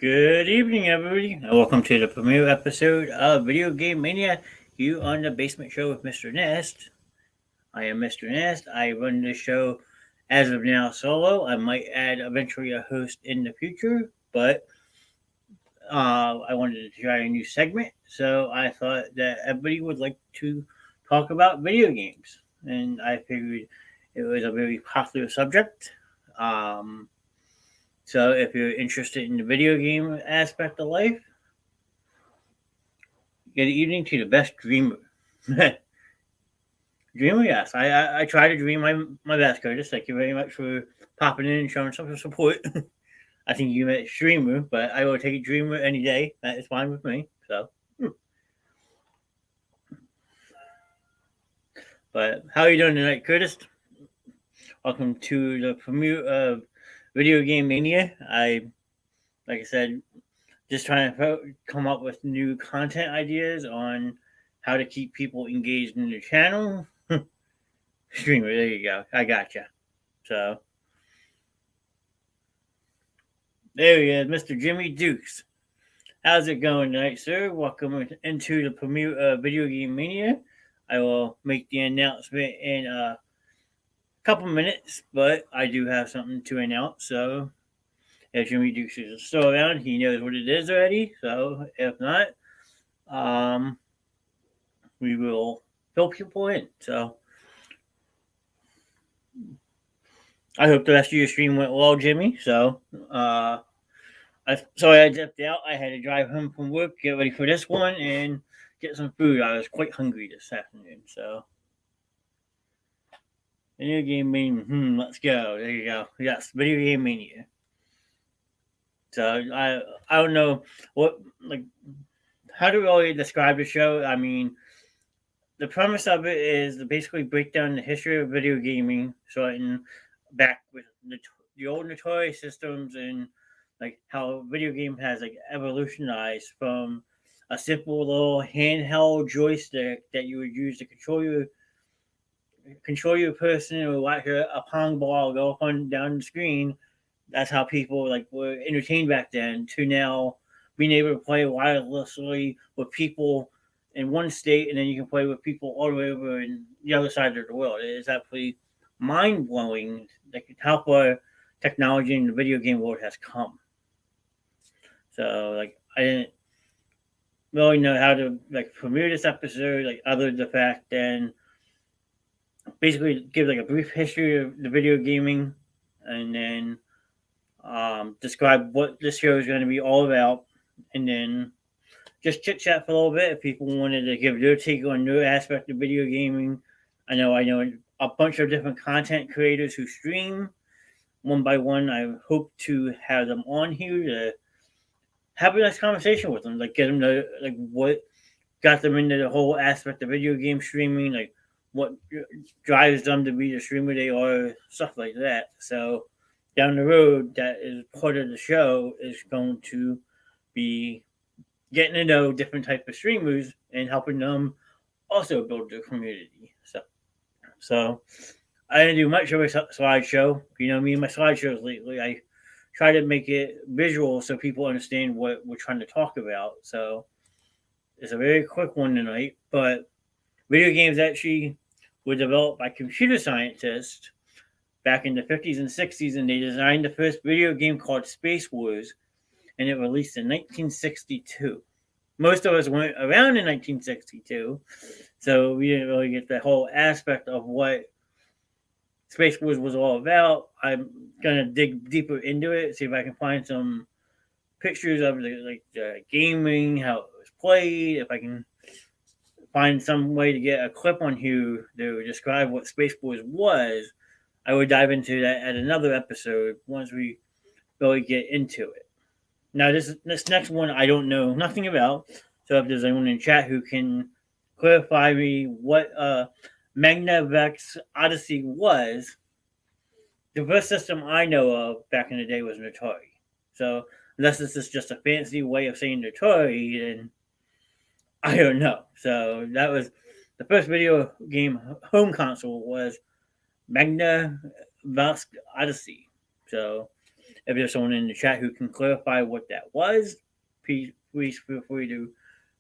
Good evening, everybody, and welcome to the premiere episode of Video Game Mania. You on the Basement Show with Mr. Nest. I am Mr. Nest. I run this show as of now solo. I might add eventually a host in the future, but I wanted to try a new segment, so I thought that everybody would like to talk about video games, and I figured it was a very popular subject. Um, so if you're interested in the video game aspect of life, good evening to the best dreamer. Dreamer, yes. I try to dream my best, Curtis. Thank you very much for popping in and showing some support. I think you meant streamer, but I will take a dreamer any day. That is fine with me. So, but how are you doing tonight, Curtis? Welcome to the premiere of Video Game Mania. Like I said, just trying to come up with new content ideas on how to keep people engaged in the channel. Streamer, there you go. I gotcha. So there he is, Mr. Jimmy Dukes. How's it going tonight, sir? Welcome into the premiere of Video Game Mania. I will make the announcement in a couple minutes, but I do have something to announce. So if Jimmy Dukes is still around, he knows what it is already. So if not, um, we will fill people in. So I hope the rest of your stream went well, Jimmy. So sorry I dipped out. I had to drive home from work, get ready for this one, and get some food. I was quite hungry this afternoon. So video game mania. Let's go. There you go. Yes, video game mania. So I don't know what like how to really describe the show. I mean, the premise of it is to basically break down the history of video gaming, starting back with the old notorious systems and like how video game has like evolutionized from a simple little handheld joystick that you would use to control your person or watch a pong ball go up on down the screen. That's how people like were entertained back then. To now being able to play wirelessly with people in one state, and then you can play with people all the way over in the other side of the world. It is absolutely mind blowing like how far technology in the video game world has come. So like I didn't really know how to like premiere this episode, like other than the fact than basically give like a brief history of the video gaming, and then describe what this show is going to be all about, and then just chit chat for a little bit if people wanted to give their take on their aspect of video gaming. I know a bunch of different content creators who stream one by one. I hope to have them on here to have a nice conversation with them, like get them to like what got them into the whole aspect of video game streaming, like what drives them to be the streamer they are, stuff like that. So down the road, that is part of the show is going to be getting to know different type of streamers and helping them also build their community. So I didn't do much of a slideshow. You know me and my slideshows lately. I try to make it visual so people understand what we're trying to talk about. So it's a very quick one tonight, but video games actually were developed by computer scientists back in the 50s and 60s, and they designed the first video game called Space Wars, and it released in 1962. Most of us weren't around in 1962, so we didn't really get the whole aspect of what Space Wars was all about. I'm gonna dig deeper into it, see if I can find some pictures of the gaming, how it was played, if I can find some way to get a clip on here to describe what Space Wars was. I would dive into that at another episode once we really get into it. Now, this next one I don't know nothing about, so if there's anyone in chat who can clarify me what Magnavox Odyssey was, the first system I know of back in the day was an Atari. So unless this is just a fancy way of saying Atari, then I don't know. So that was the first video game home console was Magnavox Odyssey. So If there's someone in the chat who can clarify what that was, please feel free to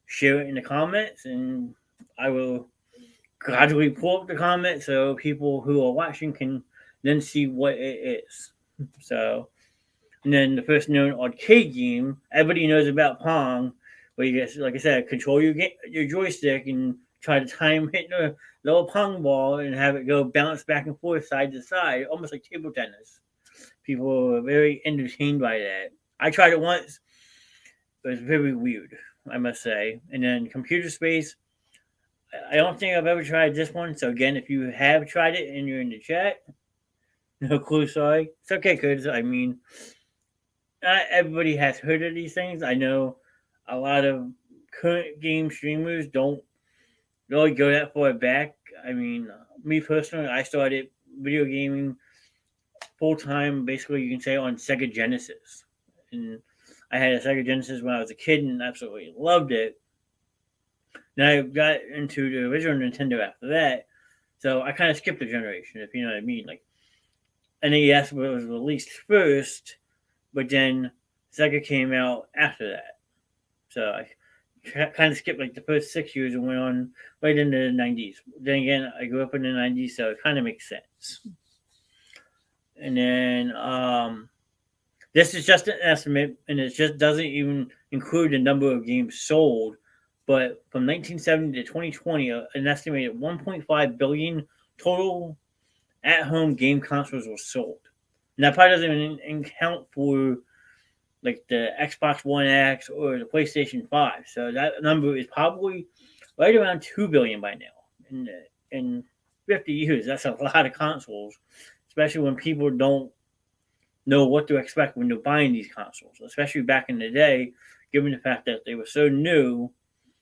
share it in the comments, and I will gradually pull up the comments so people who are watching can then see what it is. So, and then the first known arcade game, everybody knows about Pong, where you guys, like I said, control your joystick and try to time hit the little Pong ball and have it go bounce back and forth side to side, almost like table tennis. People were very entertained by that. I tried it once. It was very weird, I must say. And then computer space, I don't think I've ever tried this one. So again, if you have tried it and you're in the chat, no clue, sorry. It's okay, because I mean, not everybody has heard of these things. I know a lot of current game streamers don't really go that far back. I mean, me personally, I started video gaming full time, basically, you can say, on Sega Genesis. And I had a Sega Genesis when I was a kid and absolutely loved it. And I got into the original Nintendo after that. So I kind of skipped a generation, if you know what I mean. Like, NES was released first, but then Sega came out after that. So I kind of skipped like the first 6 years and went on right into the 90s. Then again, I grew up in the 90s, so it kind of makes sense. And then this is just an estimate, and it just doesn't even include the number of games sold. But from 1970 to 2020, an estimated 1.5 billion total at-home game consoles were sold. And that probably doesn't even account for like the Xbox One X or the PlayStation 5. So that number is probably right around 2 billion by now. In 50 years, that's a lot of consoles, especially when people don't know what to expect when they're buying these consoles, especially back in the day, given the fact that they were so new,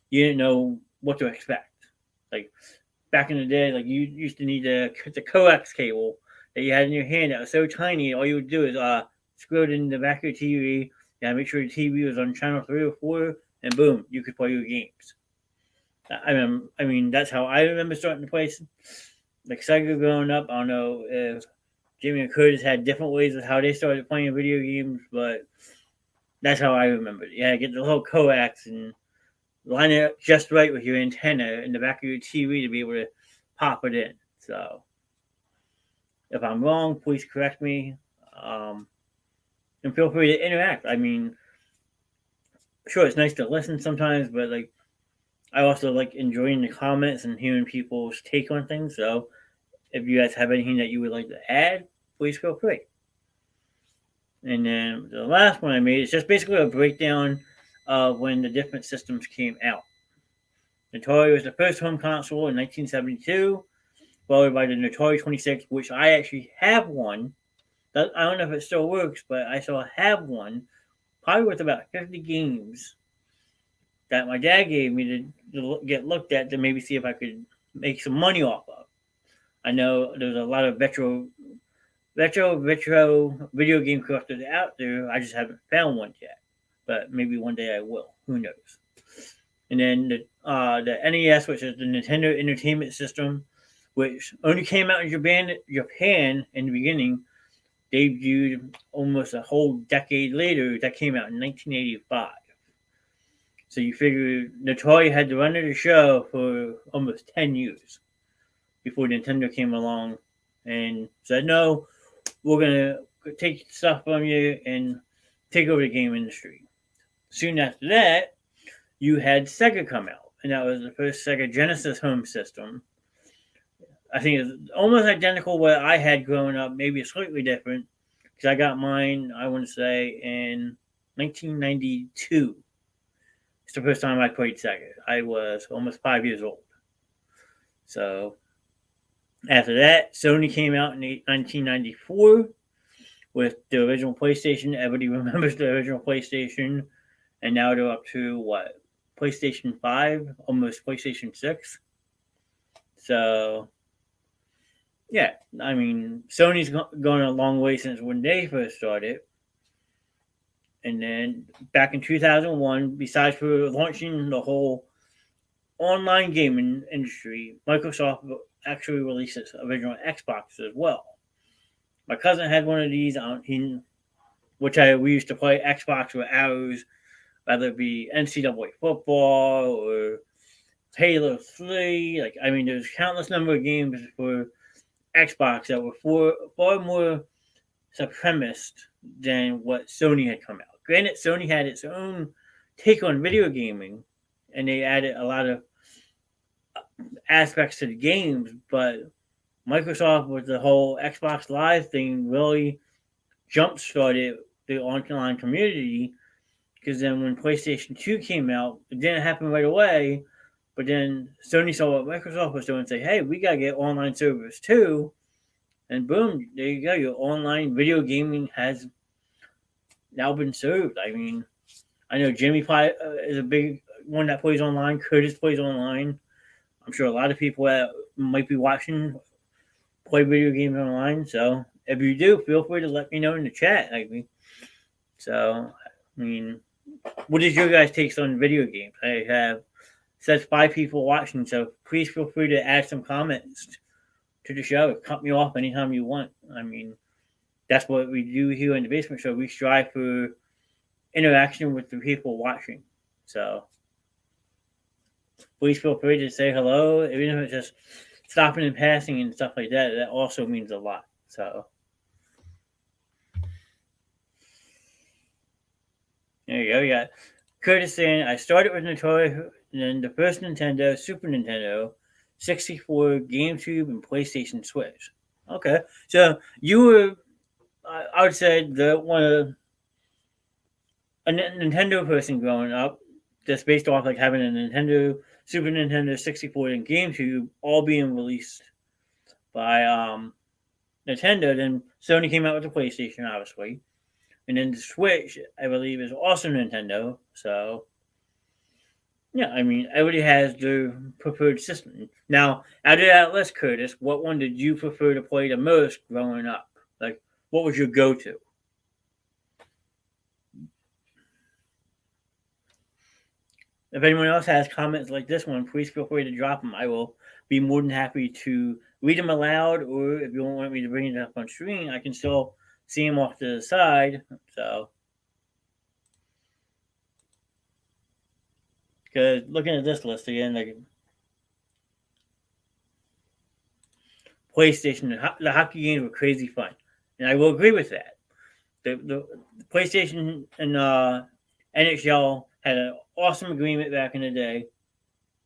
you didn't know what to expect. Like back in the day, like you used to need the coax cable that you had in your hand that was so tiny, all you would do is screw it in the back of your TV, and make sure the TV was on channel 3 or 4, and boom, you could play your games. I mean, that's how I remember starting to play. Like Sega growing up, I don't know if Jimmy and Curtis had different ways of how they started playing video games, but that's how I remember it. Yeah, get the little coax and line it up just right with your antenna in the back of your TV to be able to pop it in. So, if I'm wrong, please correct me. And feel free to interact. I mean, sure, it's nice to listen sometimes, but like, I also like enjoying the comments and hearing people's take on things. So, if you guys have anything that you would like to add, please feel free. And then the last one I made is just basically a breakdown of when the different systems came out. The Atari was the first home console in 1972, followed by the Atari 26, which I actually have one. I don't know if it still works, but I still have one, probably with about 50 games that my dad gave me to get looked at to maybe see if I could make some money off of. I know there's a lot of retro video game collectors out there. I just haven't found one yet, but maybe one day I will. Who knows? And then the NES, which is the Nintendo Entertainment System, which only came out in Japan in the beginning, debuted almost a whole decade later. That came out in 1985. So you figure Atari had to run the show for almost 10 years before Nintendo came along and said, no, we're going to take stuff from you and take over the game industry. Soon after that, you had Sega come out, and that was the first Sega Genesis home system. I think it's almost identical to what I had growing up, maybe slightly different, because I got mine, I want to say, in 1992. It's the first time I played Sega. I was almost 5 years old. So after that, Sony came out in 1994 with the original PlayStation. Everybody remembers the original PlayStation. And now they're up to, what, PlayStation 5, almost PlayStation 6. So, yeah, I mean, Sony's gone a long way since when they first started. And then back in 2001, besides for launching the whole online gaming industry, Microsoft actually released its original Xbox as well. My cousin had one of these. which we used to play Xbox for hours, whether it be NCAA football or Halo 3. Like, I mean, there's countless number of games for Xbox that were far more supremacist than what Sony had come out. Granted, Sony had its own take on video gaming, and they added a lot of aspects to the games, but Microsoft with the whole Xbox Live thing really jump started the online community, because then when PlayStation 2 came out, it didn't happen right away, but then Sony saw what Microsoft was doing and say, hey, we gotta get online servers too. And boom, there you go. Your online video gaming has now been served. I mean, I know Jimmy is a big one that plays online. Curtis plays online. I'm sure a lot of people that might be watching play video games online. So if you do, feel free to let me know in the chat. So, I mean, what is your guys' takes on video games? I have said 5 people watching, so please feel free to add some comments to the show. Cut me off anytime you want. I mean, that's what we do here in the Basement Show. We strive for interaction with the people watching. So please feel free to say hello, even if it's just stopping and passing and stuff like that. That also means a lot. So there you go. You got Curtis saying, I started with Nintendo, and then the first Nintendo, Super Nintendo, 64, GameCube, and PlayStation Switch. Okay. So you were, I would say, the one of a Nintendo person growing up, just based off like having a Nintendo, Super Nintendo, 64, and GameCube all being released by Nintendo. Then Sony came out with the PlayStation, obviously. And then the Switch, I believe, is also Nintendo. So, yeah, I mean, everybody has their preferred system. Now, out of that list, Curtis, what one did you prefer to play the most growing up? Like, what was your go-to? If anyone else has comments like this one, please feel free to drop them. I will be more than happy to read them aloud, or if you don't want me to bring it up on screen, I can still see them off to the side. So, because looking at this list again, like PlayStation, the hockey games were crazy fun, and I will agree with that. The PlayStation and NHL had an awesome agreement back in the day.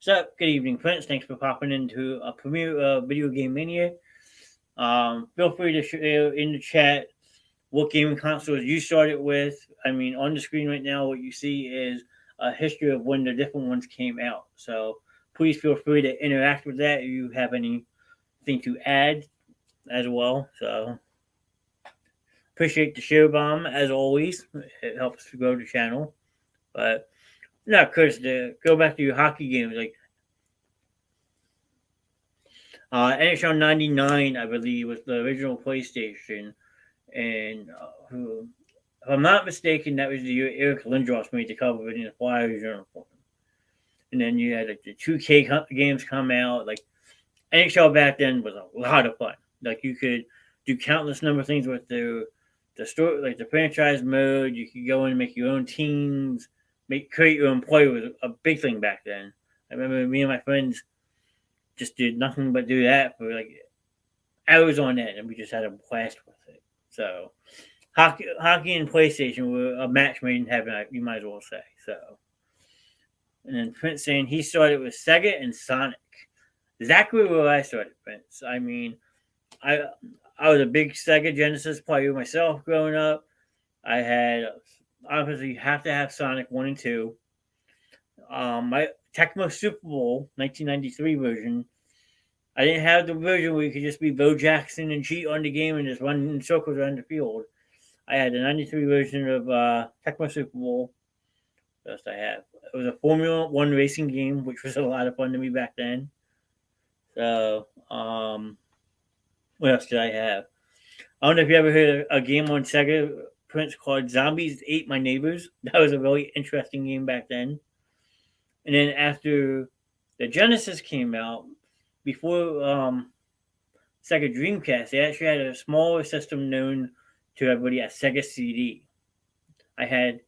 So, good evening, Prince. Thanks for popping into a premiere of Video Game Mania. Feel free to share in the chat what gaming consoles you started with. I mean, on the screen right now, what you see is a history of when the different ones came out. So please feel free to interact with that if you have anything to add as well. So appreciate the share bomb as always. It helps to grow the channel. But no, Chris, to go back to your hockey games, like NHL '99, I believe, was the original PlayStation, and if I'm not mistaken, that was the year Eric Lindros made the cover in the Flyers uniform. And then you had like the 2K games come out. Like NHL back then was a lot of fun. Like you could do countless number of things with the story, like the franchise mode. You could go in and make your own teams, create your own play was a big thing back then. I remember me and my friends just did nothing but do that for like hours on end, and we just had a blast with it. So hockey and PlayStation were a match made in heaven, you might as well say. So, and then Prince saying he started with Sega and Sonic. Exactly where I started, Prince. I mean, I was a big Sega Genesis player myself growing up. I had obviously have to have Sonic 1 and 2. My Tecmo Super Bowl 1993 version. I didn't have the version where you could just be Bo Jackson and cheat on the game and just run in circles around the field. I had the 93 version of Tecmo Super Bowl. What else I have? It was a Formula 1 racing game, which was a lot of fun to me back then. So, what else did I have? I don't know if you ever heard a game on Sega, Prince, called Zombies Ate My Neighbors. That was a really interesting game back then. And then after the Genesis came out, before Sega Dreamcast, they actually had a smaller system known to everybody as Sega CD. I had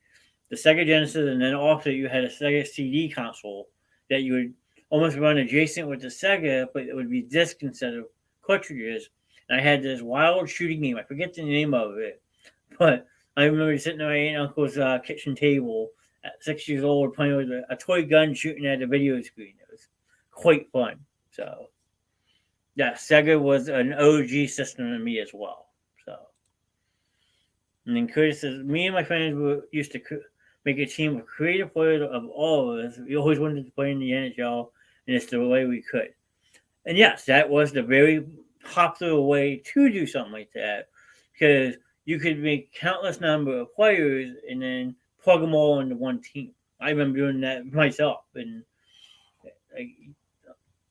the Sega Genesis, and then also you had a Sega CD console that you would almost run adjacent with the Sega, but it would be disc instead of cartridges. And I had this wild shooting game. I forget the name of it, but I remember sitting at my aunt and uncle's kitchen table at 6 years old playing with a toy gun shooting at a video screen. It was quite fun. So, yeah, Sega was an OG system to me as well. So, and then Curtis says, me and my friends used to make a team of creative players of all of us. We always wanted to play in the NHL, and it's the way we could. And yes, that was the very popular way to do something like that, because you could make countless number of players and then plug them all into one team. I remember doing that myself, and like,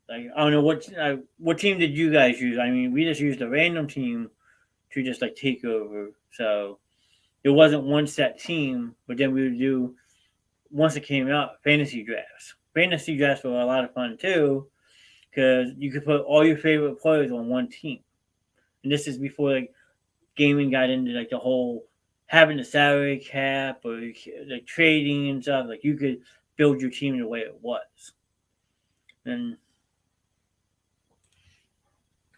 I don't know what team did you guys use? I mean, we just used a random team to just like take over. So it wasn't one set team, but then we would do once it came out fantasy drafts. Fantasy drafts were a lot of fun too, because you could put all your favorite players on one team. And this is before like gaming got into like the whole having a salary cap or like trading and stuff. Like you could build your team the way it was. And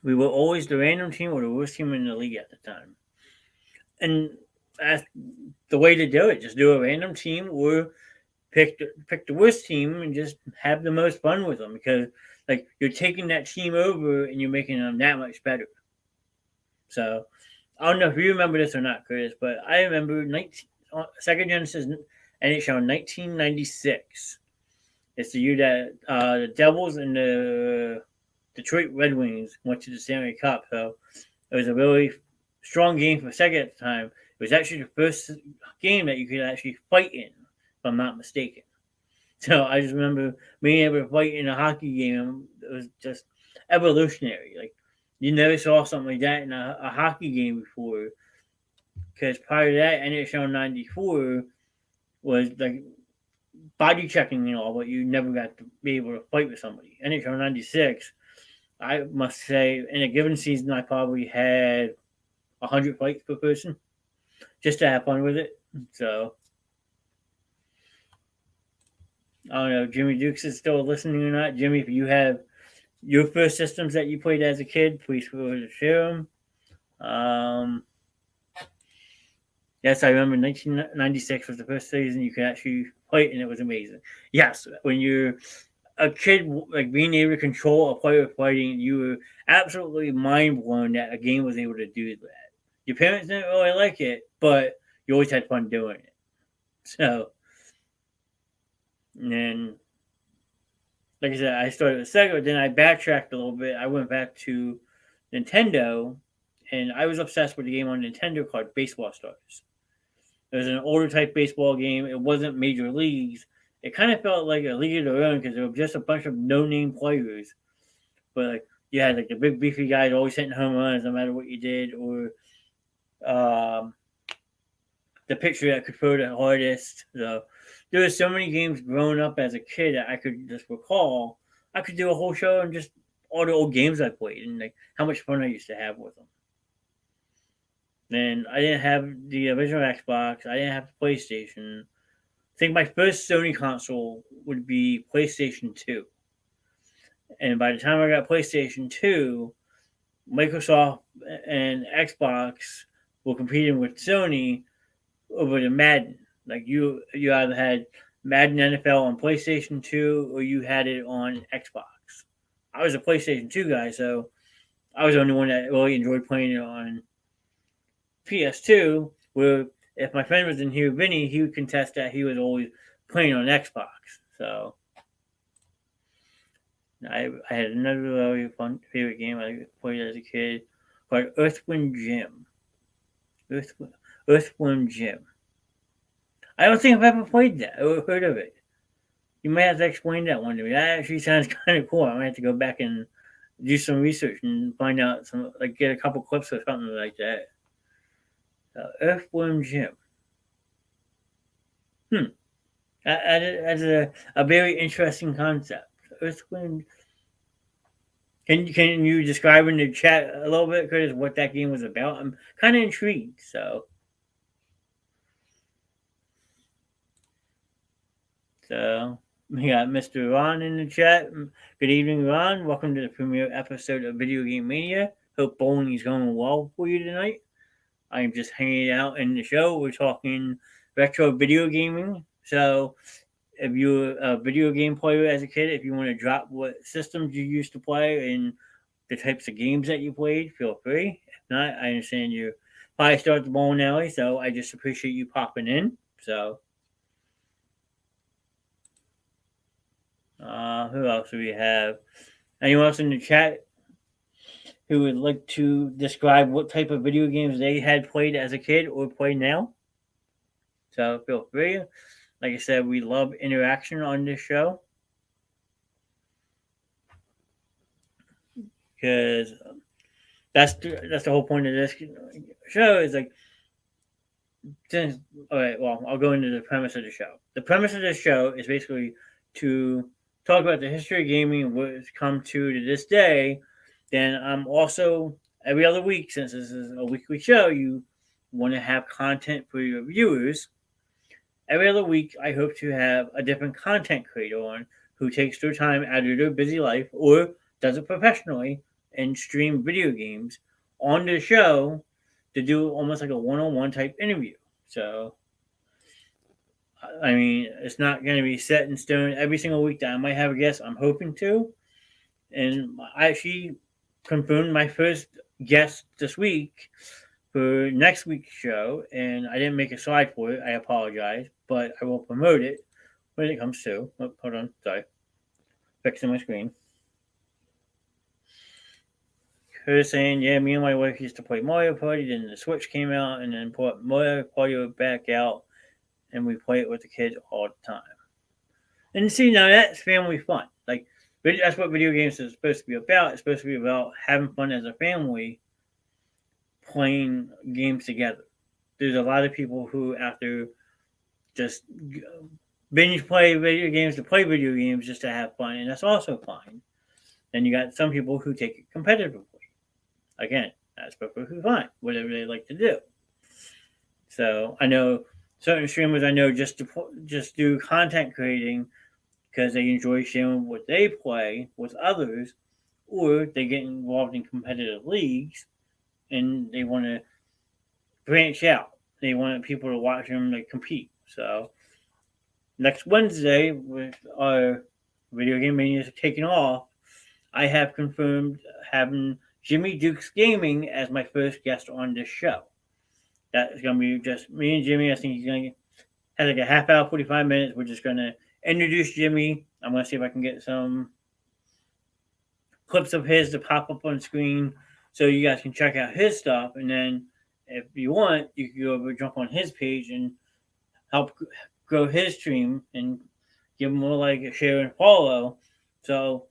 we were always the random team or the worst team in the league at the time. And that's the way to do it. Just do a random team or pick the worst team and just have the most fun with them, because like you're taking that team over and you're making them that much better. So I don't know if you remember this or not, Chris, but I remember Sega Genesis NHL 1996. It's the year that the Devils and the Detroit Red Wings went to the Stanley Cup. So it was a really strong game for Sega at the time. It was actually the first game that you could actually fight in, if I'm not mistaken. So I just remember being able to fight in a hockey game. It was just evolutionary. Like you never saw something like that in a hockey game before. Because prior to that, NHL '94 was like body checking and all, but you never got to be able to fight with somebody. NHL '96, I must say, in a given season, I probably had 100 fights per person just to have fun with it. So I don't know, Jimmy Dukes is still listening or not. Jimmy, if you have your first systems that you played as a kid, please feel free to share them. Yes, I remember 1996 was the first season you could actually play, and it was amazing. Yes, when you're a kid, like being able to control a player fighting, you were absolutely mind blown that a game was able to do that. Your parents didn't really like it, but you always had fun doing it. So, and then, like I said, I started with Sega, then I backtracked a little bit. I went back to Nintendo, and I was obsessed with the game on Nintendo called Baseball Stars. It was an older type baseball game. It wasn't major leagues. It kind of felt like a league of their own because there were just a bunch of no-name players. But like, you had like the big beefy guys always hitting home runs no matter what you did, or the pitcher that could throw the hardest. So there were so many games growing up as a kid that I could just recall. I could do a whole show on just all the old games I played and like how much fun I used to have with them. Then I didn't have the original Xbox. I didn't have the PlayStation. I think my first Sony console would be PlayStation 2. And by the time I got PlayStation 2, Microsoft and Xbox were competing with Sony over the Madden. Like you either had Madden NFL on PlayStation 2 or you had it on Xbox. I was a PlayStation 2 guy, so I was the only one that really enjoyed playing it on PS2, where if my friend was in here, Vinny, he would contest that he was always playing on Xbox. So I had another really fun favorite game I played as a kid called Earthworm Jim. Earthworm Jim. I don't think I've ever played that or heard of it. You might have to explain that one to me. That actually sounds kind of cool. I might have to go back and do some research and find out like get a couple clips or something like that. Earthworm Jim. That's a very interesting concept. Earthworm. Can you describe in the chat a little bit, Curtis, what that game was about? I'm kind of intrigued. So, So we got Mr. Ron in the chat. Good evening, Ron. Welcome to the premiere episode of Video Game Mania. Hope bowling is going well for you tonight. I'm just hanging out in the show. We're talking retro video gaming. So if you're a video game player as a kid, if you want to drop what systems you used to play and the types of games that you played, feel free. If not, I understand you probably start the bowling alley, so I just appreciate you popping in. So, who else do we have? Anyone else in the chat who would like to describe what type of video games they had played as a kid or play now? So feel free. Like I said, we love interaction on this show because that's the whole point of this show. Is like, since all right, well, I'll go into the premise of the show. The premise of this show is basically to talk about the history of gaming and what it's come to this day. Then I'm also every other week, since this is a weekly show, you want to have content for your viewers. Every other week, I hope to have a different content creator on who takes their time out of their busy life or does it professionally and stream video games on the show to do almost like a one-on-one type interview. So, I mean, it's not going to be set in stone every single week that I might have a guest. I'm hoping to. And I actually confirmed my first guest this week for next week's show, and I didn't make a slide for it. I apologize, but I will promote it when it comes to. Oh, hold on, sorry, fixing my screen. Her saying, "Yeah, me and my wife used to play Mario Party. Then the Switch came out, and then brought Mario Party back out, and we play it with the kids all the time." And see, now that's family fun. Like that's what video games is supposed to be about. It's supposed to be about having fun as a family, playing games together. There's a lot of people who, after just binge play video games to play video games just to have fun, and that's also fine. Then you got some people who take it competitively. Again, that's perfectly fine, whatever they like to do. So I know certain streamers I know just do content creating because they enjoy sharing what they play with others, or they get involved in competitive leagues and they want to branch out. They want people to watch them like compete. So next Wednesday, with our Video Game Mania taking off, I have confirmed having Jimmy Dukes Gaming as my first guest on this show. That is going to be just me and Jimmy. I think he's going to have like a half hour, 45 minutes. We're just going to introduce Jimmy. I'm going to see if I can get some clips of his to pop up on screen so you guys can check out his stuff. And then if you want, you can go over, jump on his page and help grow his stream and give him more like a share and follow. So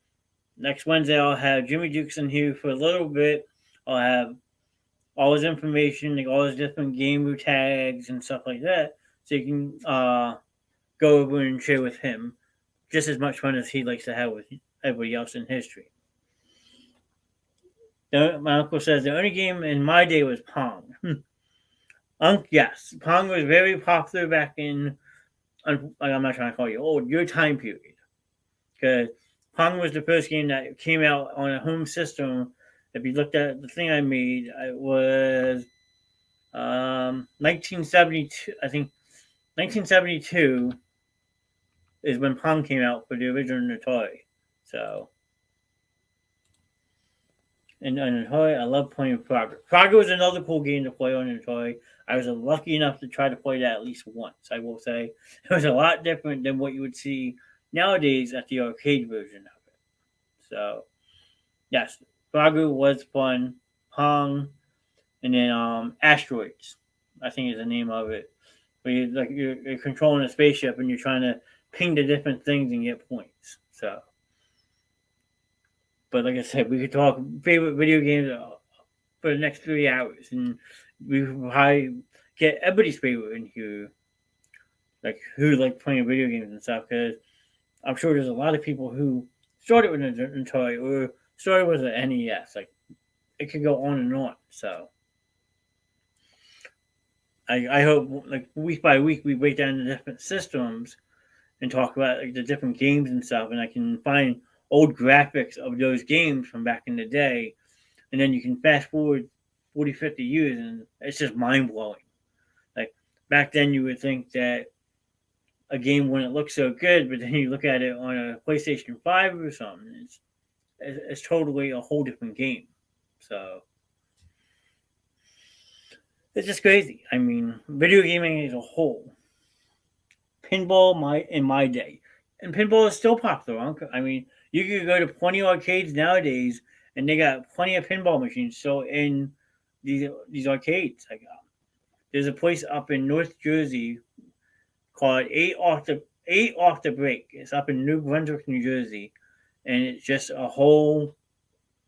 next Wednesday, I'll have Jimmy Dukes in here for a little bit. I'll have all his information, like all his different gamer tags and stuff like that, so you can go over and share with him just as much fun as he likes to have with everybody else in his stream. My uncle says the only game in my day was Pong. Yes, Pong was very popular back in. I'm not trying to call you old. Your time period, because Pong was the first game that came out on a home system. If you looked at the thing I made, it was 1972. I think 1972 is when Pong came out for the original Atari. So, and on Atari, I love playing Frogger. Frogger was another cool game to play on Atari. I was lucky enough to try to play that at least once. I will say it was a lot different than what you would see nowadays at the arcade version of it. So, yes, Frogger was fun. Pong, and then Asteroids, I think is the name of it. Where you're controlling a spaceship and you're trying to ping the different things and get points. So, but like I said, we could talk favorite video games for the next 3 hours, and we could probably get everybody's favorite in here, like who like playing video games and stuff. Because I'm sure there's a lot of people who started with an Atari or started with an NES. Like it could go on and on. So I hope like week by week we break down the different systems and talk about like the different games and stuff, and I can find old graphics of those games from back in the day, and then you can fast forward 40, 50 years, and it's just mind blowing. Like back then, you would think that a game wouldn't look so good, but then you look at it on a PlayStation 5 or something, it's totally a whole different game. So it's just crazy. I mean, video gaming as a whole, pinball in my day, and pinball is still popular. I mean, you could go to plenty of arcades nowadays, and they got plenty of pinball machines still in these arcades. Like there's a place up in North Jersey called Eight Off the Break. It's up in New Brunswick, New Jersey, and it's just a whole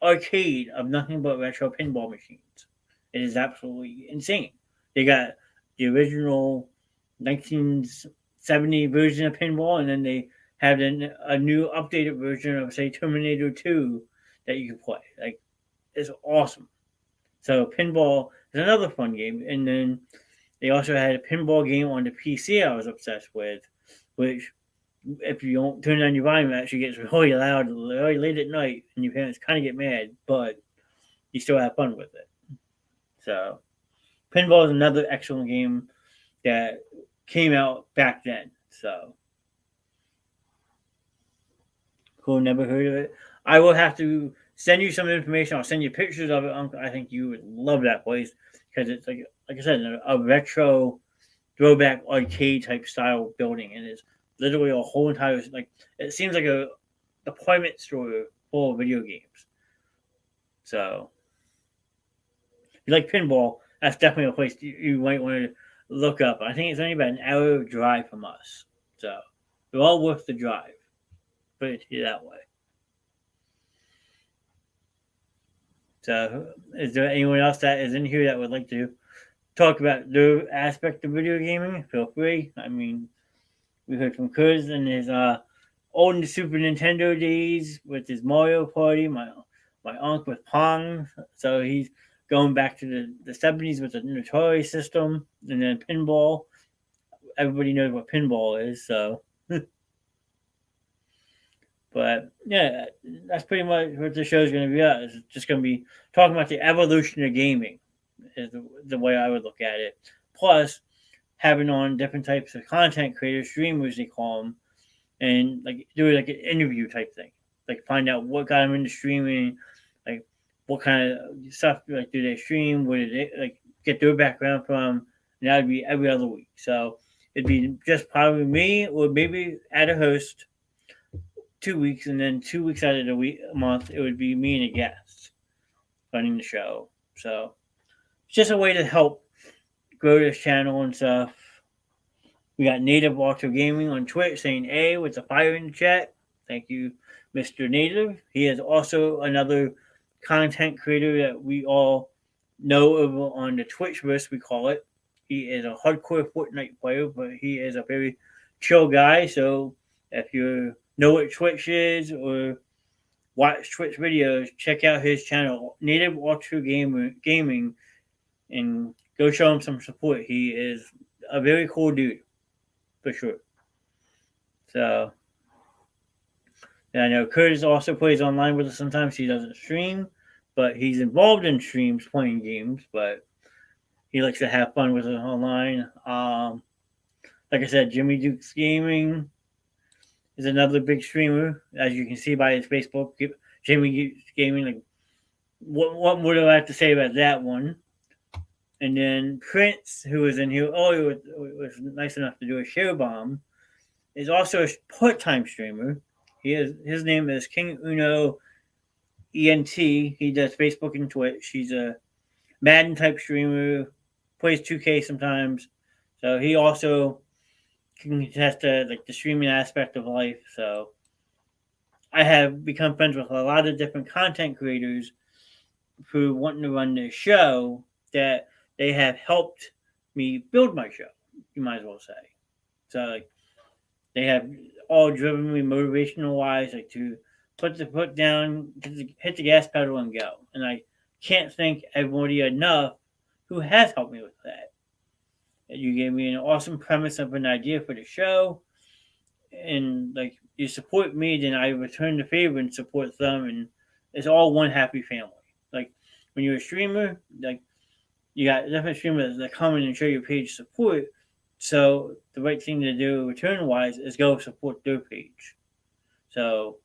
arcade of nothing but retro pinball machines. It is absolutely insane. They got the original 1970 version of pinball, and then they have a new updated version of, say, Terminator 2 that you can play. Like, it's awesome. So, pinball is another fun game. And then they also had a pinball game on the PC I was obsessed with, which, if you don't turn on your volume, it actually gets really loud, really late at night, and your parents kind of get mad, but you still have fun with it. So, pinball is another excellent game that came out back then. So, cool, never heard of it. I will have to send you some information. I'll send you pictures of it. I think you would love that place because it's like I said, a retro throwback arcade type style building, and it's literally a whole entire like it seems like a department store full of video games. So, if you like pinball, that's definitely a place you might want to look up. I think it's only about an hour drive from us, so they're all worth the drive. Put it to you that way. So, is there anyone else that is in here that would like to talk about their aspect of video gaming? Feel free. I mean, we heard from Kuz and his old Super Nintendo days with his Mario Party. My uncle with Pong. So he's going back to the 70s with the Atari system, and then pinball. Everybody knows what pinball is, so. But yeah, that's pretty much what the show's going to be at. It's just going to be talking about the evolution of gaming, is the way I would look at it. Plus, having on different types of content creators, streamers they call them, and like do like an interview type thing, like find out what got them into streaming, like what kind of stuff like do they stream, where did they like get their background from, and that would be every other week. So it'd be just probably me, or maybe add a host 2 weeks, and then 2 weeks out of a month, it would be me and a guest running the show. So it's just a way to help grow this channel and stuff. We got Native Walker Gaming on Twitch saying A with the fire in the chat. Thank you, Mr. Native. He is also another content creator that we all know over on the Twitchverse, we call it. He is a hardcore Fortnite player, but he is a very chill guy. So if you know what Twitch is or watch Twitch videos, check out his channel, Native Walker Gaming, and go show him some support. He is a very cool dude, for sure. So, and I know Curtis also plays online with us sometimes. He doesn't stream, but he's involved in streams playing games, but he likes to have fun with us online. Like I said, Jimmy Dukes Gaming is another big streamer, as you can see by his Facebook. Jimmy Dukes Gaming, like, what more do I have to say about that one? And then Prince, who was in here, was nice enough to do a share bomb, is also a part-time streamer. His name is King Uno ENT. He does Facebook and Twitch. He's a Madden type streamer, plays 2K sometimes. So he also can contest the streaming aspect of life. So I have become friends with a lot of different content creators who wanting to run this show that they have helped me build my show, you might as well say. So like they have all driven me motivational wise, like to put the foot down, hit the gas pedal and go. And I can't thank everybody enough who has helped me with that. You gave me an awesome premise of an idea for the show, and like you support me, then I return the favor and support them, and it's all one happy family. Like when you're a streamer, like you got different streamers that come in and show your page support. So the right thing to do return wise is go support their page. So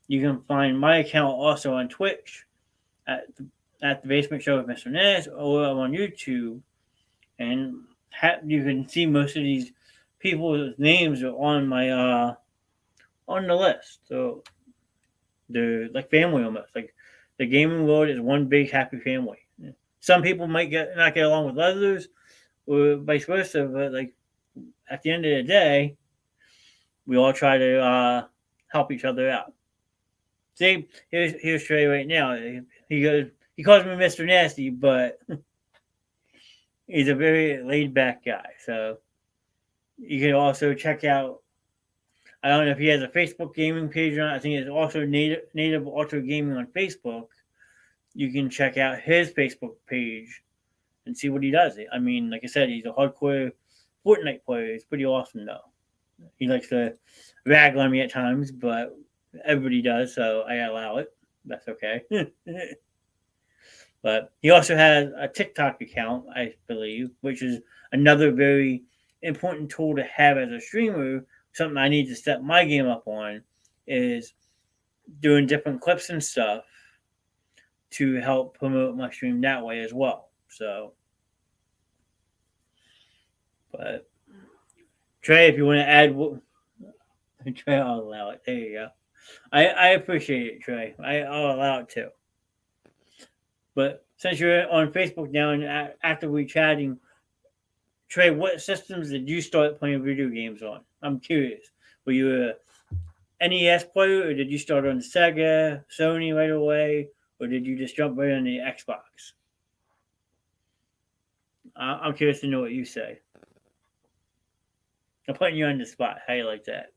you can find my account also on Twitch at the Basement Show with Mr. Ness, or on YouTube, and you can see most of these people's names are on the list. So they're like family almost. Like the gaming world is one big happy family. Some people might not get along with others, or vice versa, but like at the end of the day, we all try to help each other out. See, here's Trey right now. He calls me Mr. Nasty, but he's a very laid back guy. So you can also check out. I don't know if he has a Facebook gaming page or not. I think it's also Native Ultra Gaming on Facebook. You can check out his Facebook page and see what he does. I mean, like I said, he's a hardcore Fortnite player. He's pretty awesome, though. He likes to rag on me at times, but everybody does, so I allow it. That's okay. But he also has a TikTok account, I believe, which is another very important tool to have as a streamer. Something I need to step my game up on is doing different clips and stuff to help promote my stream that way as well. So, but Trey, if you want to add, Trey, I'll allow it. There you go. I appreciate it, Trey. I'll allow it too. But since you're on Facebook now and actively chatting, Trey, what systems did you start playing video games on? I'm curious. Were you a NES player, or did you start on Sega, Sony right away, or did you just jump right on the Xbox? I'm curious to know what you say. I'm putting you on the spot. How you like that?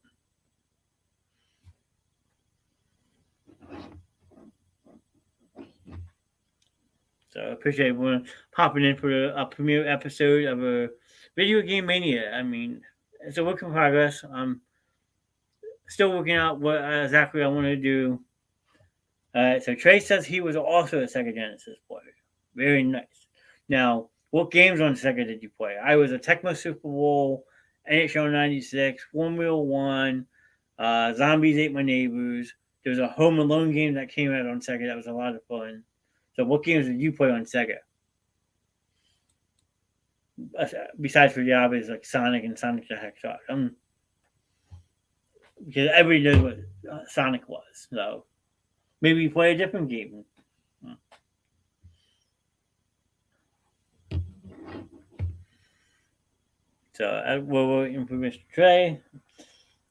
So I appreciate everyone popping in for a premiere episode of a Video Game Mania. I mean, it's a work in progress. I'm still working out what exactly I want to do. So Trey says he was also a Sega Genesis player. Very nice. Now, what games on Sega did you play? I was a Tecmo Super Bowl, NHL '96, Formula One, Zombies Ate My Neighbors. There was a Home Alone game that came out on Sega that was a lot of fun. So, what games did you play on Sega? Besides for the obvious, like Sonic and Sonic the Hedgehog. Because everybody knows what Sonic was. So, maybe you play a different game. So, we're waiting for Mr. Trey.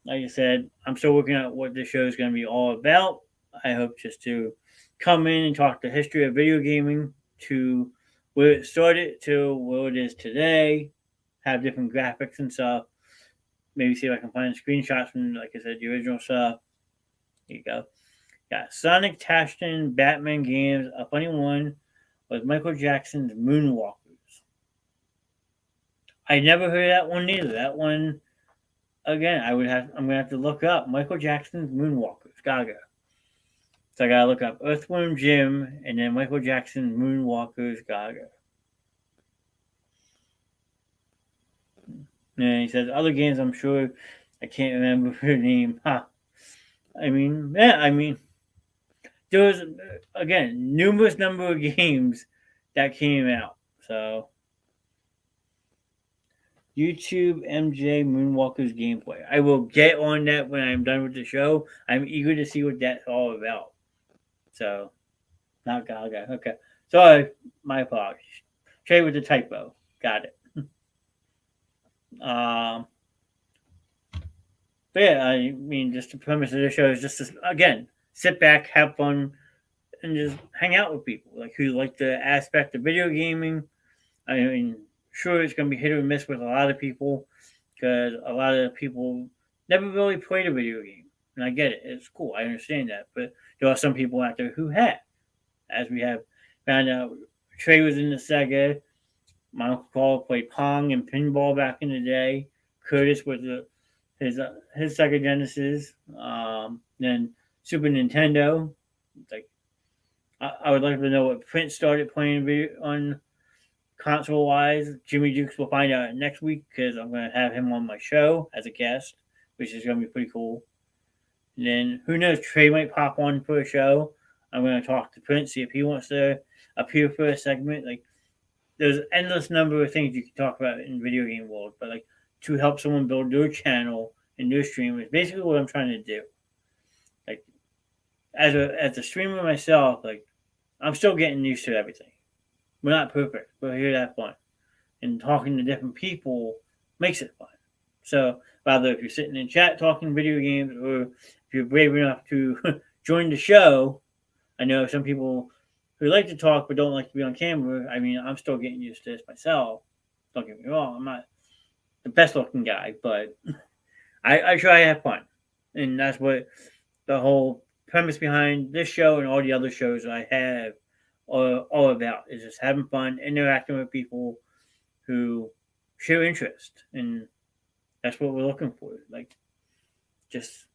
Like I said, I'm still working out what this show is going to be all about. I hope just to come in and talk the history of video gaming to where it started to where it is today, have different graphics and stuff. Maybe see if I can find screenshots from, like I said, the original stuff. There you go. Got Sonic Tashton Batman games. A funny one was Michael Jackson's Moonwalkers. I never heard that one either. That one, again, I'm gonna have to look up Michael Jackson's Moonwalkers. Gaga. So I gotta look up Earthworm Jim and then Michael Jackson Moonwalkers Gaga. And he says other games. I'm sure I can't remember her name. Huh. I mean, there was again numerous number of games that came out. So YouTube MJ Moonwalker's gameplay. I will get on that when I'm done with the show. I'm eager to see what that's all about. So, not Gaga. Okay. Sorry, my apologies. Trade with the typo. Got it. But yeah, I mean, just the premise of the show is just to, again, sit back, have fun, and just hang out with people like who like the aspect of video gaming. I mean, sure, it's going to be hit or miss with a lot of people because a lot of people never really played a video game. And I get it. It's cool. I understand that. But there are some people out there who have. As we have found out, Trey was in the Sega. My uncle Paul played Pong and pinball back in the day. Curtis was his Sega Genesis, then Super Nintendo. Like I would like to know what Prince started playing on console wise. Jimmy Dukes will find out next week because I'm going to have him on my show as a guest, which is going to be pretty cool. And then who knows, Trey might pop on for a show. I'm going to talk to Prince, see if he wants to appear for a segment. Like there's an endless number of things you can talk about in video game world, but like to help someone build their channel and their stream is basically what I'm trying to do. Like as a streamer myself, like I'm still getting used to everything. We're not perfect, but we're here to have fun. And talking to different people makes it fun. So whether if you're sitting in chat talking video games or if you're brave enough to join the show, I know some people who like to talk but don't like to be on camera. I mean, I'm still getting used to this myself. Don't get me wrong, I'm not the best looking guy, but I try to have fun. And that's what the whole premise behind this show and all the other shows I have are all about is just having fun, interacting with people who share interest. And that's what we're looking for. Like, just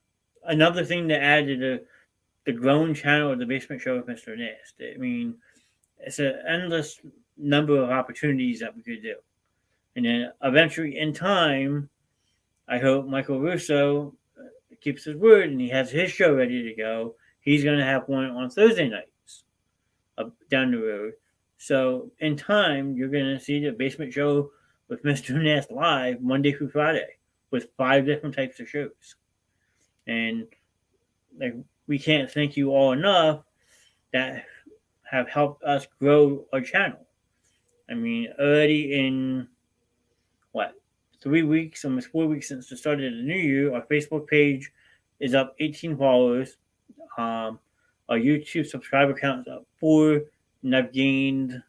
another thing to add to the growing channel of the Basement Show with Mr. Nast. I mean, it's an endless number of opportunities that we could do. And then eventually, in time, I hope Michael Russo keeps his word and he has his show ready to go. He's going to have one on Thursday nights down the road. So, in time, you're going to see the Basement Show with Mr. Nast live Monday through Friday with 5 different types of shows. And like we can't thank you all enough that have helped us grow our channel. I mean, already in 3 weeks, almost 4 weeks since the start of the new year, our Facebook page is up 18 followers. Our YouTube subscriber count is up 4, and I've gained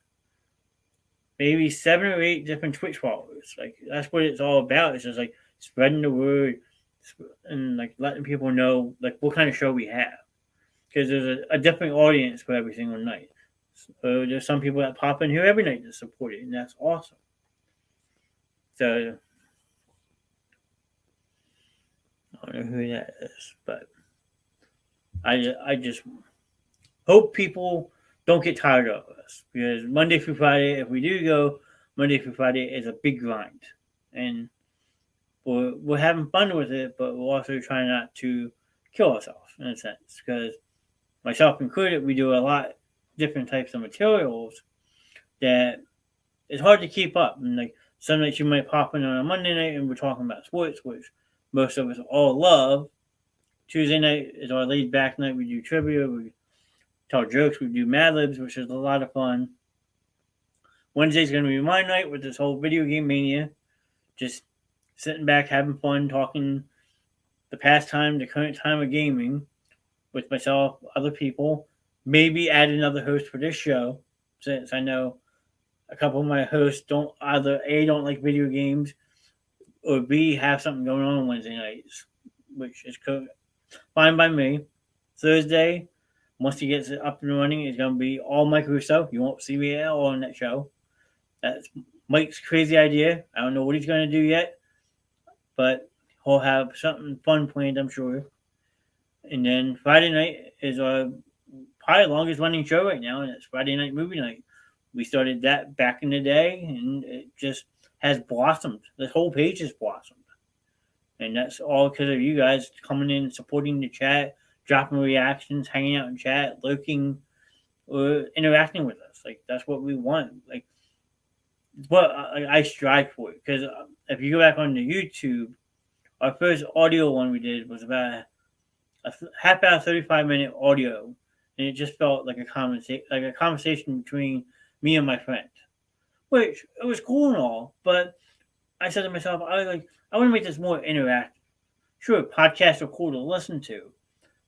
maybe 7 or 8 different Twitch followers. Like that's what it's all about. It's just like spreading the word and like letting people know like what kind of show we have. Because there's a different audience for every single night. So there's some people that pop in here every night to support it, and that's awesome. So I don't know who that is, but I just hope people don't get tired of us because Monday through Friday, if we do go Monday through Friday, is a big grind, and we're having fun with it, but we're also trying not to kill ourselves in a sense because myself included, we do a lot different types of materials that it's hard to keep up. And like some nights you might pop in on a Monday night and we're talking about sports, which most of us all love. Tuesday night is our laid back night. We do trivia, we tell jokes, we do Mad Libs, which is a lot of fun. Wednesday's going to be my night with this whole video game mania. Just sitting back, having fun, talking the past time, the current time of gaming with myself, other people. Maybe add another host for this show, since I know a couple of my hosts don't either A, don't like video games, or B, have something going on Wednesday nights, which is fine by me. Thursday, once he gets it up and running, is going to be all Mike Russo. You won't see me at all on that show. That's Mike's crazy idea. I don't know what he's going to do yet, but he'll have something fun planned, I'm sure. And then Friday night is our probably longest running show right now, and it's Friday Night Movie Night. We started that back in the day, and it just has blossomed. The whole page has blossomed. And that's all because of you guys coming in, supporting the chat, dropping reactions, hanging out in chat, lurking, or interacting with us. Like, that's what we want. Like, what I strive for. Because if you go back on the YouTube, our first audio one we did was about a half hour, 35-minute audio, and it just felt like a conversation between me and my friend, which it was cool and all. But I said to myself, I want to make this more interactive. Sure, podcasts are cool to listen to,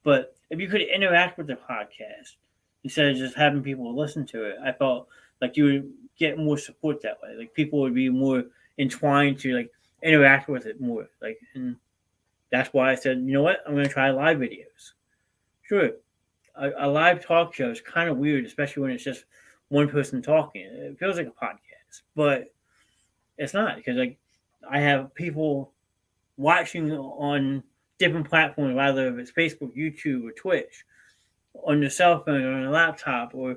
but if you could interact with the podcast instead of just having people listen to it, I felt like you would get more support that way. Like people would be more entwined to like interact with it more. Like, and that's why I said, you know what, I'm going to try live videos. Sure, a live talk show is kind of weird, especially when it's just one person talking. It feels like a podcast, but it's not because like I have people watching on different platforms, whether if it's Facebook, YouTube, or Twitch, on your cell phone or on a laptop, or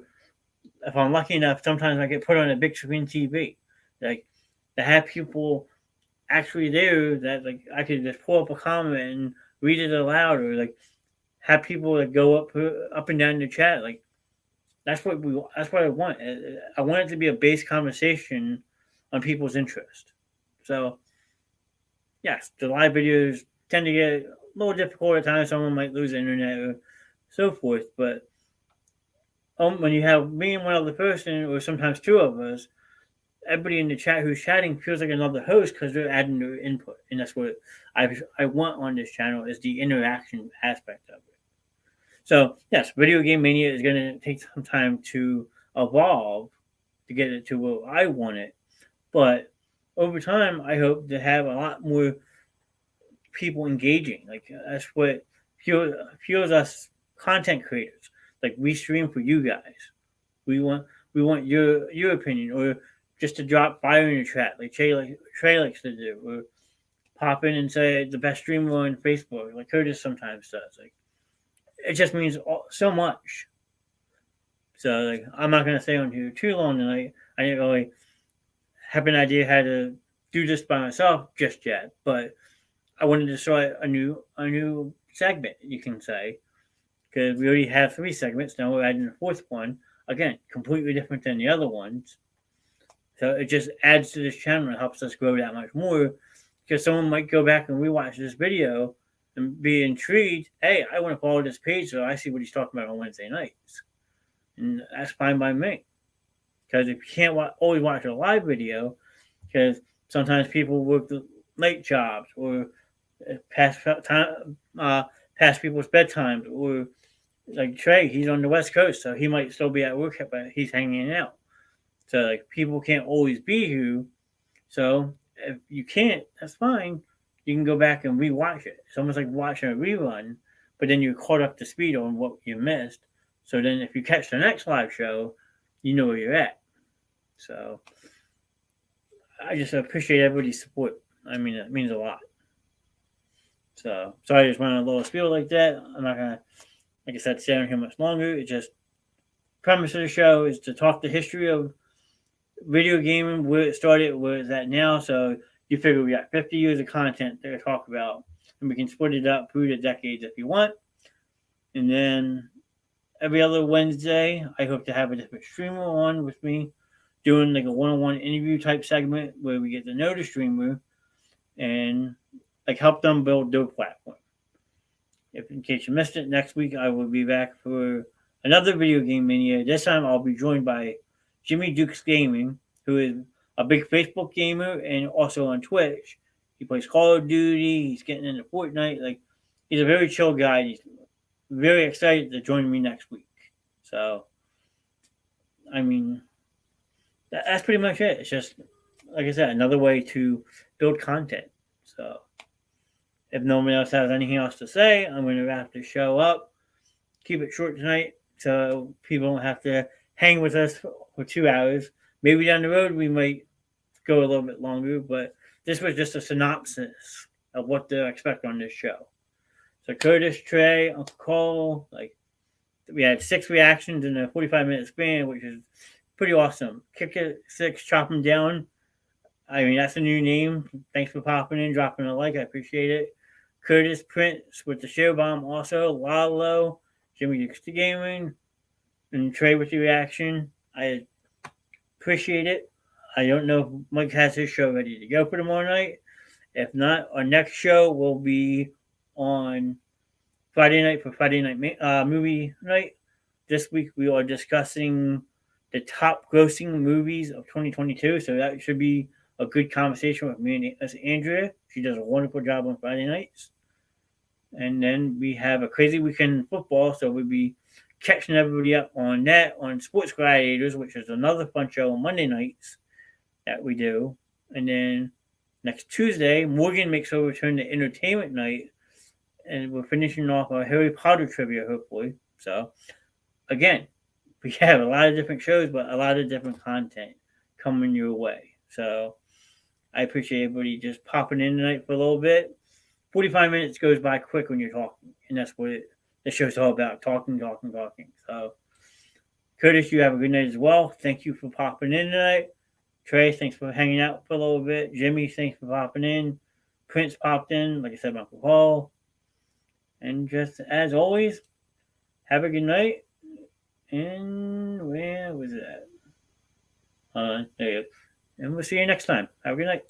if I'm lucky enough, sometimes I get put on a big screen TV. Like, to have people actually there that like I could just pull up a comment and read it aloud, or like have people that go up and down the chat. Like, that's what I want. I want it to be a base conversation on people's interest. So yes, the live videos tend to get a little difficult at times. Someone might lose the internet or so forth. But when you have me and one other person, or sometimes two of us, everybody in the chat who's chatting feels like another host because they're adding their input, and that's what I want on this channel, is the interaction aspect of it. So yes, Video Game Mania is going to take some time to evolve to get it to where I want it, but over time, I hope to have a lot more people engaging. Like, that's what fuels us content creators. Like, we stream for you guys. We want your opinion, or just to drop fire in the chat, like Trey likes to do, or pop in and say the best streamer on Facebook, like Curtis sometimes does. Like, it just means so much. So like, I'm not gonna stay on here too long tonight. I didn't really have an idea how to do this by myself just yet, but I wanted to start a new segment, you can say, because we already have 3 segments. Now we're adding a 4th one. Again, completely different than the other ones. So it just adds to this channel and helps us grow that much more. Because someone might go back and rewatch this video and be intrigued. Hey, I want to follow this page so I see what he's talking about on Wednesday nights. And that's fine by me. Because if you can't always watch a live video, because sometimes people work the late jobs, or past people's bedtimes, or like Trey, he's on the West Coast, so he might still be at work, but he's hanging out. So like, people can't always be here. So if you can't, that's fine. You can go back and rewatch it. It's almost like watching a rerun, but then you're caught up to speed on what you missed. So then if you catch the next live show, you know where you're at. So I just appreciate everybody's support. I mean, it means a lot. So sorry I just went on a little spiel like that. I'm not gonna, like I said, stay on here much longer. It just, premise of the show is to talk the history of video gaming, where it started, where it's at now. So you figure we got 50 years of content to talk about, and we can split it up through the decades if you want. And then every other Wednesday, I hope to have a different streamer on with me, doing like a one-on-one interview type segment where we get to know the streamer and like help them build their platform. If in case you missed it, next week I will be back for another Video Game Mania. This time I'll be joined by Jimmy Dukes Gaming, who is a big Facebook gamer and also on Twitch. He plays Call of Duty. He's getting into Fortnite. Like, he's a very chill guy. He's very excited to join me next week. So, I mean, that's pretty much it. It's just, like I said, another way to build content. So, if no one else has anything else to say, I'm going to wrap the show up. Keep it short tonight so people don't have to hang with us for 2 hours. Maybe down the road we might go a little bit longer, but this was just a synopsis of what to expect on this show. So Curtis, Trey, Uncle Cole, like, we had 6 reactions in a 45-minute span, which is pretty awesome. Kick it 6, chop them down. I mean, that's a new name. Thanks for popping in, dropping a like. I appreciate it. Curtis Prince with the show bomb also. Lalo, Jimmy Dukes the Gaming, and Trey with the reaction. I appreciate it. I don't know if Mike has his show ready to go for tomorrow night. If not, our next show will be on Friday night for Friday night movie night. This week we are discussing the top grossing movies of 2022. So that should be a good conversation with me and Andrea. She does a wonderful job on Friday nights. And then we have a crazy weekend in football. So we'll be catching everybody up on that, on Sports Gladiators, which is another fun show on Monday nights that we do. And then next Tuesday, Morgan makes her return to entertainment night. And we're finishing off our Harry Potter trivia, hopefully. So, again, we have a lot of different shows, but a lot of different content coming your way. So, I appreciate everybody just popping in tonight for a little bit. 45 minutes goes by quick when you're talking, and that's what the show's all about: talking. So, Curtis, you have a good night as well. Thank you for popping in tonight. Trey, thanks for hanging out for a little bit. Jimmy, thanks for popping in. Prince popped in, like I said, Uncle Paul. And just as always, have a good night. And where was that? There you go. And we'll see you next time. Have a good night.